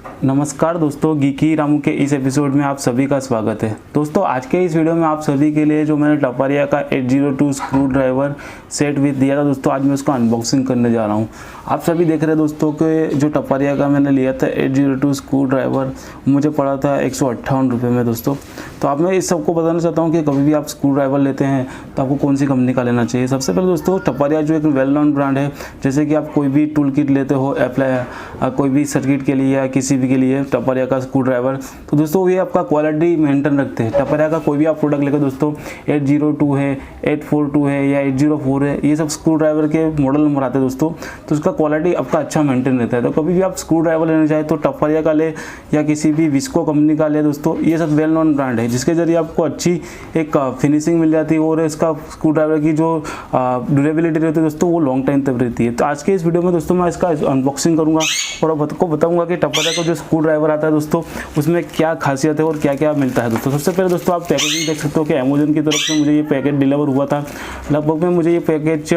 नमस्कार दोस्तों, गीकी रामू के इस एपिसोड में आप सभी का स्वागत है। दोस्तों आज के इस वीडियो में आप सभी के लिए जो मैंने टपारिया का 802 स्क्रू ड्राइवर सेट विद दिया था दोस्तों, आज मैं उसका अनबॉक्सिंग करने जा रहा हूं। आप सभी देख रहे हैं दोस्तों कि जो टपारिया का मैंने लिया था 802 स्क्रू ड्राइवर मुझे पड़ा था 158 रुपये में दोस्तों। तो आप मैं इस सबको बताना चाहता हूँ कि कभी भी आप स्क्रू ड्राइवर लेते हैं तो आपको कौन सी कंपनी का लेना चाहिए। सबसे पहले दोस्तों टपारिया जो एक वेल नोन ब्रांड है, जैसे कि आप कोई भी टूल किट लेते हो अप्लाई कोई भी सर्किट के लिए या किसी भी के लिए टपारिया का स्क्रू ड्राइवर, तो दोस्तों ये आपका क्वालिटी मेंटेन रखते हैं। टपारिया का कोई भी आप प्रोडक्ट लेकर दोस्तों 802 है, 842 है या 804 है, ये सब स्क्रू ड्राइवर के मॉडल नंबर आते हैं दोस्तों, तो उसका क्वालिटी आपका अच्छा मेंटेन रहता है। तो कभी भी आप स्क्रू ड्राइवर लेना चाहे तो टपारिया का ले या किसी भी विस्को कंपनी का ले दोस्तों, ये सब वेल नोन ब्रांड है जिसके जरिए आपको अच्छी एक फिनिशिंग मिल जाती है और इसका स्क्रू ड्राइवर की जो ड्यूरेबिलिटी रहती है दोस्तों वो लॉन्ग टाइम तक रहती है। तो आज के इस वीडियो में दोस्तों मैं इसका अनबॉक्सिंग करूँगा और आपको बताऊँगा कि टपारिया का जो स्क्रू ड्राइवर आता है दोस्तों उसमें क्या खासियत है और क्या क्या मिलता है दोस्तों। सबसे पहले दोस्तों आप पैकेजिंग देख सकते हो कि अमेजन की तरफ से मुझे ये पैकेट डिलीवर हुआ था। लगभग में मुझे ये पैकेज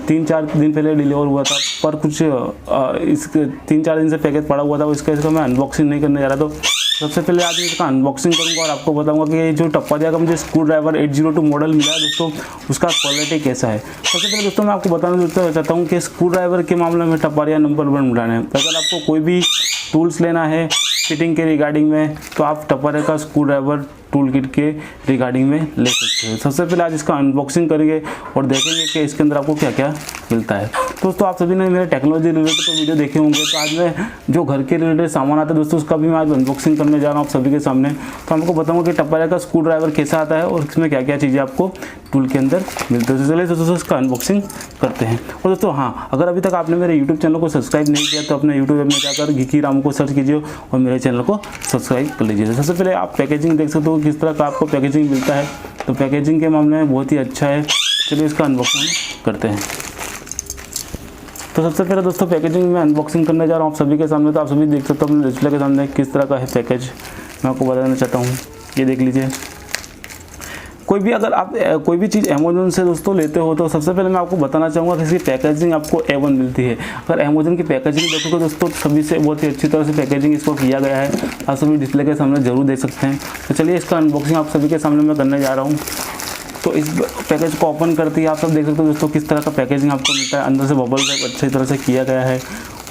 3-4 दिन पहले डिलीवर हुआ था, पर कुछ इस 3-4 दिन से पैकेट पड़ा हुआ था, इसका मैं अनबॉक्सिंग नहीं करने जा रहा। तो सबसे पहले आज इसका अनबॉक्सिंग करूंगा और आपको बताऊंगा कि जो टपारिया का मुझे स्क्रू ड्राइवर 802 मॉडल मिला है दोस्तों उसका क्वालिटी कैसा है। सबसे पहले दोस्तों मैं आपको बताना चाहता हूँ कि स्क्रू ड्राइवर के मामले में टपारिया नंबर 1 ब्रांड है। अगर आपको कोई भी टूल्स लेना है फिटिंग के रिगार्डिंग में तो आप टपारिया का स्क्रू ड्राइवर टूल किट के रिगार्डिंग में ले सकते हैं। सबसे पहले आज इसका अनबॉक्सिंग करेंगे और देखेंगे कि इसके अंदर आपको क्या क्या मिलता है। दोस्तों आप सभी ने मेरे टेक्नोलॉजी रिलेटेड तो वीडियो देखे होंगे, तो आज मैं जो घर के रिलेटेड सामान आता है दोस्तों उसका भी मैं आज अनबॉक्सिंग करने जा रहा हूँ आप सभी के सामने। तो आपको बताऊँगा कि टपारिया का स्क्रू ड्राइवर कैसा आता है और इसमें क्या क्या चीज़ें आपको टूल के अंदर मिलती है। चलिए दोस्तों इसका अनबॉक्सिंग करते हैं। और दोस्तों हाँ, अगर अभी तक आपने मेरे यूट्यूब चैनल को सब्सक्राइब नहीं किया तो अपने यूट्यूब में जाकर गीकी रामू को सर्च कीजिए और मेरे चैनल को सब्सक्राइब कर लीजिए। सबसे पहले आप पैकेजिंग देख सकते हो किस तरह का आपको पैकेजिंग मिलता है, तो पैकेजिंग के मामले में बहुत ही अच्छा है। चलिए इसका अनबॉक्सिंग करते हैं। तो सबसे पहले दोस्तों पैकेजिंग में अनबॉक्सिंग करने जा रहा हूँ आप सभी के सामने। तो आप सभी देख सकते हो अपने डिस्प्ले के सामने किस तरह का है पैकेज, मैं आपको बताना चाहता हूँ। ये देख लीजिए। कोई भी अगर आप कोई भी चीज़ अमेजन से दोस्तों लेते हो तो सबसे पहले मैं आपको बताना चाहूँगा कि इसकी पैकेजिंग आपको A1 मिलती है। अगर अमेजन की पैकेजिंग देखोगे दोस्तों सभी से बहुत ही अच्छी तरह से पैकेजिंग इसको किया गया है, आप सभी डिस्प्ले के सामने जरूर देख सकते हैं। तो चलिए इसका अनबॉक्सिंग आप सभी के सामने मैं करने जा रहा हूँ। तो इस पैकेज को ओपन करते ही आप सब देख सकते हो दोस्तों किस तरह का पैकेजिंग आपको मिलता है। अंदर से बबल रैप अच्छी तरह से किया गया है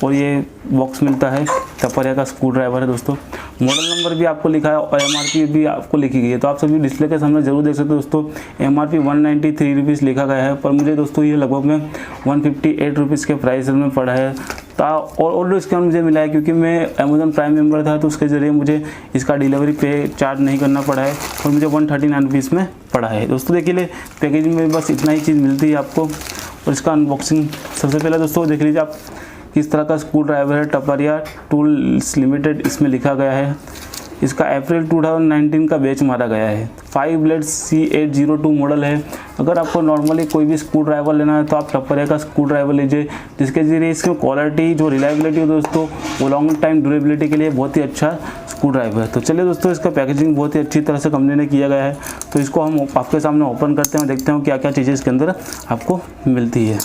और ये बॉक्स मिलता है। टपारिया का स्क्रू ड्राइवर है दोस्तों, मॉडल नंबर भी आपको लिखा है और MRP भी आपको लिखी गई है। तो आप सभी डिस्प्ले के सामने जरूर देख सकते हो दोस्तों MRP 193 रुपीज़ लिखा गया है, पर मुझे दोस्तों ये लगभग में 158 रुपीज़ के प्राइस में पड़ा है। और डिस्काउंट मुझे मिला है क्योंकि मैं अमेजन प्राइम मेंबर था, तो उसके ज़रिए मुझे इसका डिलीवरी पे चार्ज नहीं करना पड़ा है और मुझे 139 रुपीज़ में पड़ा है। दोस्तों देखिए ले पैकेजिंग में बस इतना ही चीज़ मिलती है आपको। और इसका अनबॉक्सिंग सबसे पहले दोस्तों देख लीजिए आप किस तरह का स्क्रू ड्राइवर है। टपारिया टूल्स लिमिटेड इसमें लिखा गया है। इसका अप्रैल 2019 का बैच मारा गया है। 5 ब्लेड C802 मॉडल है। अगर आपको नॉर्मली कोई भी स्क्रू ड्राइवर लेना है तो आप टपारिया का स्क्रू ड्राइवर लीजिए, जिसके जरिए इसकी क्वालिटी जो रिलायबिलिटी है दोस्तों वो लॉन्ग टाइम ड्यूरेबिलिटी के लिए बहुत ही अच्छा स्क्रू ड्राइवर है। तो चलिए दोस्तों इसका पैकेजिंग बहुत ही अच्छी तरह से कंपनी ने किया गया है, तो इसको हम आपके सामने ओपन करते हैं और देखते हैं क्या क्या चीज़ें इसके अंदर आपको मिलती है।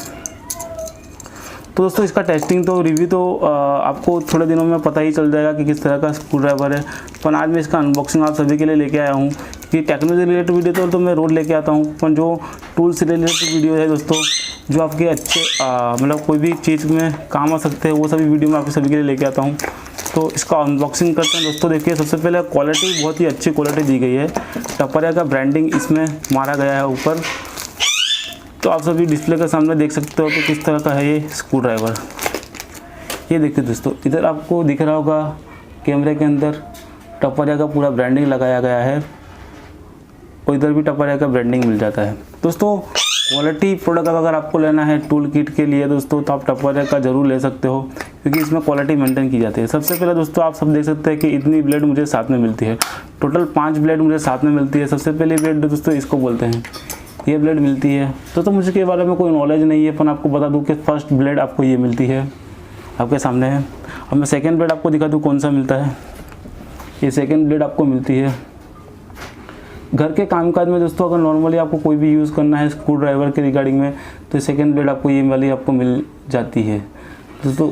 तो दोस्तों इसका टेस्टिंग तो रिव्यू तो आपको थोड़े दिनों में पता ही चल जाएगा कि किस तरह का स्क्रू ड्राइवर है, पर आज मैं इसका अनबॉक्सिंग आप सभी के लिए लेके आया हूँ। कि टेक्नोलॉजी रिलेटेड वीडियो तो मैं रोज लेके आता हूँ, पर जो टूल्स रिलेटेड वीडियो है दोस्तों जो आपके अच्छे मतलब कोई भी चीज़ में काम आ सकते हैं वो सभी वीडियो मैं आप सभी के लिए लेके आता हूँ। तो इसका अनबॉक्सिंग करते हैं दोस्तों। देखिए सबसे पहले क्वालिटी बहुत ही अच्छी क्वालिटी दी गई है। टपारिया का ब्रांडिंग इसमें मारा गया है ऊपर। तो आप सभी डिस्प्ले के सामने देख सकते हो कि किस तरह का है ये स्क्रू ड्राइवर। ये देखिए दोस्तों इधर आपको दिख रहा होगा कैमरे के अंदर टपारिया का पूरा ब्रांडिंग लगाया गया है और इधर भी टपारिया का ब्रांडिंग मिल जाता है। दोस्तों क्वालिटी प्रोडक्ट अगर आपको लेना है टूल किट के लिए दोस्तों तो आप टपारिया का ज़रूर ले सकते हो क्योंकि इसमें क्वालिटी मेंटेन की जाती है। सबसे पहले दोस्तों आप सब देख सकते हैं कि इतनी ब्लेड मुझे साथ में मिलती है। टोटल 5 ब्लेड मुझे साथ में मिलती है। सबसे पहले ब्लेड दोस्तों इसको बोलते हैं, ये ब्लेड मिलती है। तो मुझे के बारे में कोई नॉलेज नहीं है, पर आपको बता दूं कि फर्स्ट ब्लेड आपको ये मिलती है, आपके सामने है। अब मैं सेकंड ब्लेड आपको दिखा दूं कौन सा मिलता है। ये सेकंड ब्लेड आपको मिलती है। घर के कामकाज में दोस्तों अगर नॉर्मली आपको कोई भी यूज़ करना है स्क्रू ड्राइवर के रिगार्डिंग में तो सेकंड ब्लेड आपको ये वाली आपको मिल जाती है दोस्तों।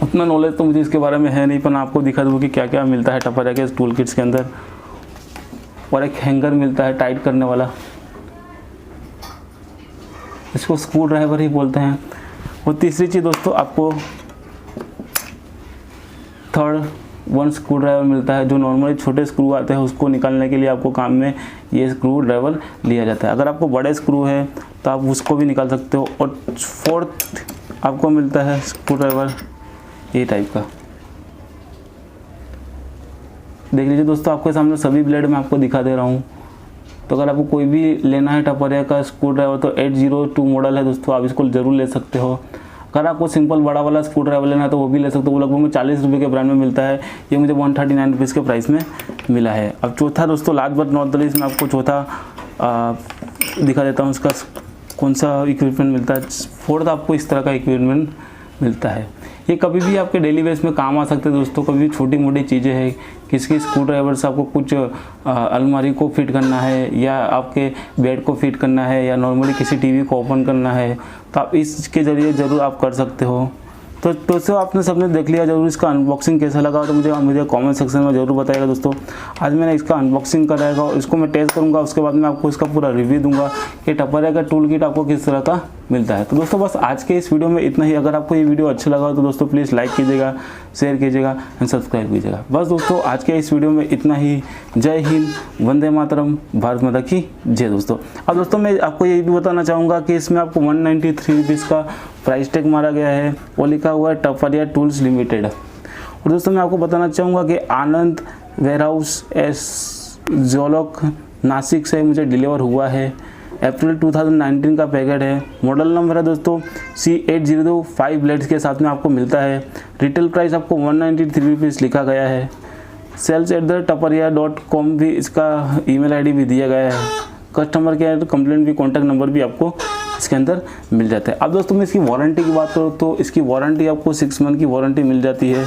उतना नॉलेज तो मुझे इसके बारे में है नहीं, पर मैं आपको दिखा दूँ कि क्या क्या मिलता है टपरिया के टूल किट्स के अंदर। और एक हैंगर मिलता है टाइट करने वाला, इसको स्क्रू ड्राइवर ही बोलते हैं। और तीसरी चीज़ दोस्तों, आपको थर्ड वन स्क्रू ड्राइवर मिलता है, जो नॉर्मली छोटे स्क्रू आते हैं उसको निकालने के लिए आपको काम में ये स्क्रू ड्राइवर लिया जाता है। अगर आपको बड़े स्क्रू है तो आप उसको भी निकाल सकते हो। और फोर्थ आपको मिलता है स्क्रू ड्राइवर ये टाइप का। देख लीजिए दोस्तों, आपके सामने सभी ब्लेड मैं आपको दिखा दे रहा हूँ। तो अगर आपको कोई भी लेना है टपरिया का स्क्रू ड्राइवर तो 802 मॉडल है दोस्तों, आप इसको ज़रूर ले सकते हो। अगर आपको सिंपल बड़ा वाला स्क्रू ड्राइवर लेना है तो वो भी ले सकते हो। वो लगभग में 40 रुपये के ब्रांड में मिलता है। ये मुझे 139 रुपीज़ के प्राइस में मिला है। अब चौथा दोस्तों, last but not the least, मैं आपको चौथा दिखा देता हूँ उसका कौन सा इक्विपमेंट मिलता है। फोर्थ आपको इस तरह का इक्विपमेंट मिलता है। ये कभी भी आपके डेली बेस में काम आ सकते हैं दोस्तों। कभी भी छोटी मोटी चीज़ें हैं, किसी स्क्रू ड्राइवर से आपको कुछ अलमारी को फिट करना है, या आपके बेड को फिट करना है, या नॉर्मली किसी टीवी को ओपन करना है, तो आप इसके ज़रिए ज़रूर आप कर सकते हो। तो दोस्तों, आपने सबने देख लिया। ज़रूर इसका अनबॉक्सिंग कैसा लगा तो मुझे कमेंट सेक्शन में ज़रूर बताइएगा दोस्तों। आज मैंने इसका अनबॉक्सिंग कराएगा और इसको मैं टेस्ट करूँगा। उसके बाद मैं आपको इसका पूरा रिव्यू दूंगा कि टपरिया का टूल किट आपको किस तरह का मिलता है। तो दोस्तों, बस आज के इस वीडियो में इतना ही। अगर आपको ये वीडियो अच्छा लगा तो दोस्तों प्लीज़ लाइक कीजिएगा, शेयर कीजिएगा एंड सब्सक्राइब कीजिएगा। बस दोस्तों, आज के इस वीडियो में इतना ही। जय हिंद, वंदे मातरम, भारत माता की जय दोस्तों। अब दोस्तों, मैं आपको ये भी बताना चाहूँगा कि इसमें आपको 193 रुपीज़ का प्राइस टैग मारा गया है और लिखा हुआ है टपरिया टूल्स लिमिटेड। और दोस्तों, मैं आपको बताना चाहूँगा कि आनंद वेयरहाउस जोलक नासिक से मुझे डिलीवर हुआ है। अप्रैल 2019 का पैकेट है। मॉडल नंबर है दोस्तों C802 5 ब्लेड्स के साथ में आपको मिलता है। रिटेल प्राइस आपको 193 रुपीज़ लिखा गया है। sales@taparia.com भी इसका ईमेल आईडी भी दिया गया है। कस्टमर केयर कंप्लेंट भी, कॉन्टैक्ट नंबर भी आपको इसके अंदर मिल जाता है। अब दोस्तों, मैं इसकी वारंटी की बात करूँ तो इसकी वारंटी आपको 6 मंथ की वारंटी मिल जाती है,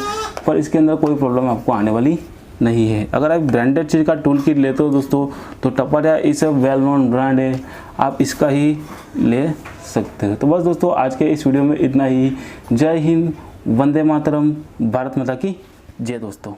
पर इसके अंदर कोई प्रॉब्लम आपको आने वाली नहीं है। अगर आप ब्रांडेड चीज़ का टूल किट लेते हो दोस्तों तो टपरिया इस वेल नोन ब्रांड है, आप इसका ही ले सकते हो। तो बस दोस्तों, आज के इस वीडियो में इतना ही। जय हिंद, वंदे मातरम, भारत माता की जय दोस्तों।